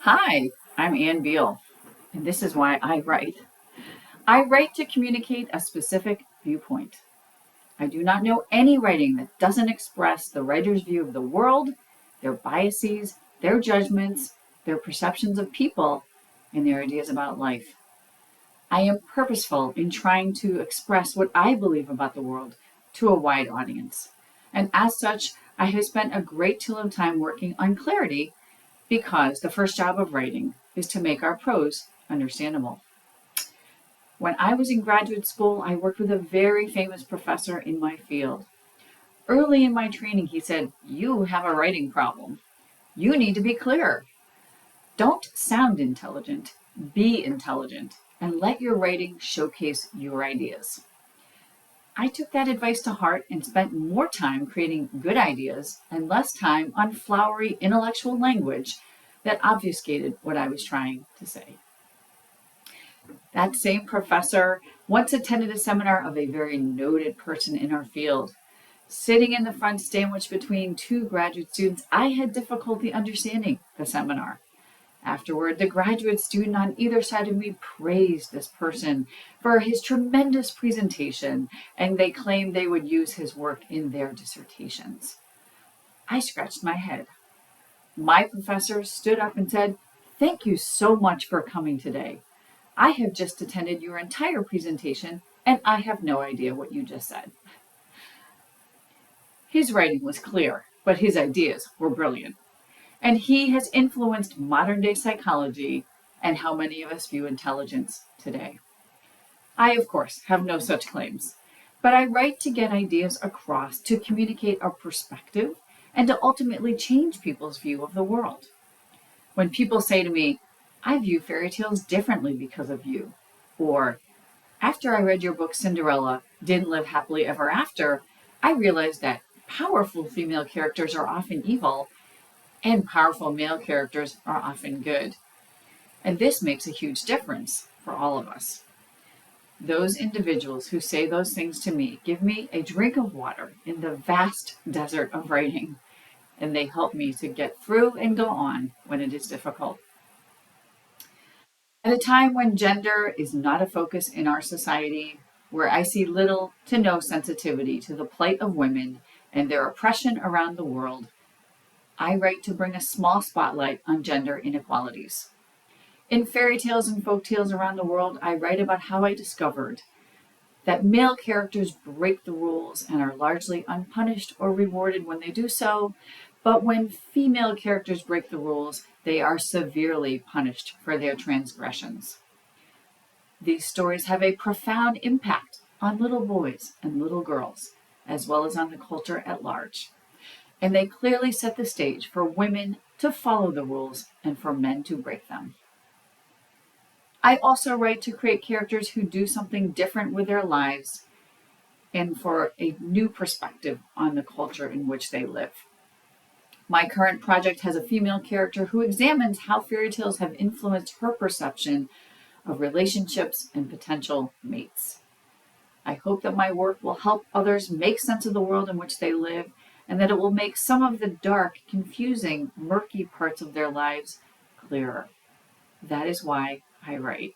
Hi, I'm Ann Beal, and this is why I write. I write to communicate a specific viewpoint. I do not know any writing that doesn't express the writer's view of the world, their biases, their judgments, their perceptions of people, and their ideas about life. I am purposeful in trying to express what I believe about the world to a wide audience. And as such, I have spent a great deal of time working on clarity because the first job of writing is to make our prose understandable. When I was in graduate school, I worked with a very famous professor in my field. Early in my training, he said, "You have a writing problem. You need to be clearer. Don't sound intelligent, be intelligent, and let your writing showcase your ideas." I took that advice to heart and spent more time creating good ideas and less time on flowery intellectual language that obfuscated what I was trying to say. That same professor once attended a seminar of a very noted person in our field. Sitting in the front sandwiched between two graduate students, I had difficulty understanding the seminar. Afterward, the graduate student on either side of me praised this person for his tremendous presentation, and they claimed they would use his work in their dissertations. I scratched my head. My professor stood up and said, "Thank you so much for coming today. I have just attended your entire presentation, and I have no idea what you just said." His writing was clear, but his ideas were brilliant. And he has influenced modern day psychology and how many of us view intelligence today. I, of course, have no such claims, but I write to get ideas across, to communicate a perspective, and to ultimately change people's view of the world. When people say to me, "I view fairy tales differently because of you," or "After I read your book Cinderella Didn't Live Happily Ever After, I realized that powerful female characters are often evil and powerful male characters are often good." And this makes a huge difference for all of us. Those individuals who say those things to me give me a drink of water in the vast desert of writing, and they help me to get through and go on when it is difficult. At a time when gender is not a focus in our society, where I see little to no sensitivity to the plight of women and their oppression around the world, I write to bring a small spotlight on gender inequalities. In fairy tales and folk tales around the world, I write about how I discovered that male characters break the rules and are largely unpunished or rewarded when they do so, but when female characters break the rules, they are severely punished for their transgressions. These stories have a profound impact on little boys and little girls, as well as on the culture at large. And they clearly set the stage for women to follow the rules and for men to break them. I also write to create characters who do something different with their lives and for a new perspective on the culture in which they live. My current project has a female character who examines how fairy tales have influenced her perception of relationships and potential mates. I hope that my work will help others make sense of the world in which they live, and that it will make some of the dark, confusing, murky parts of their lives clearer. That is why I write.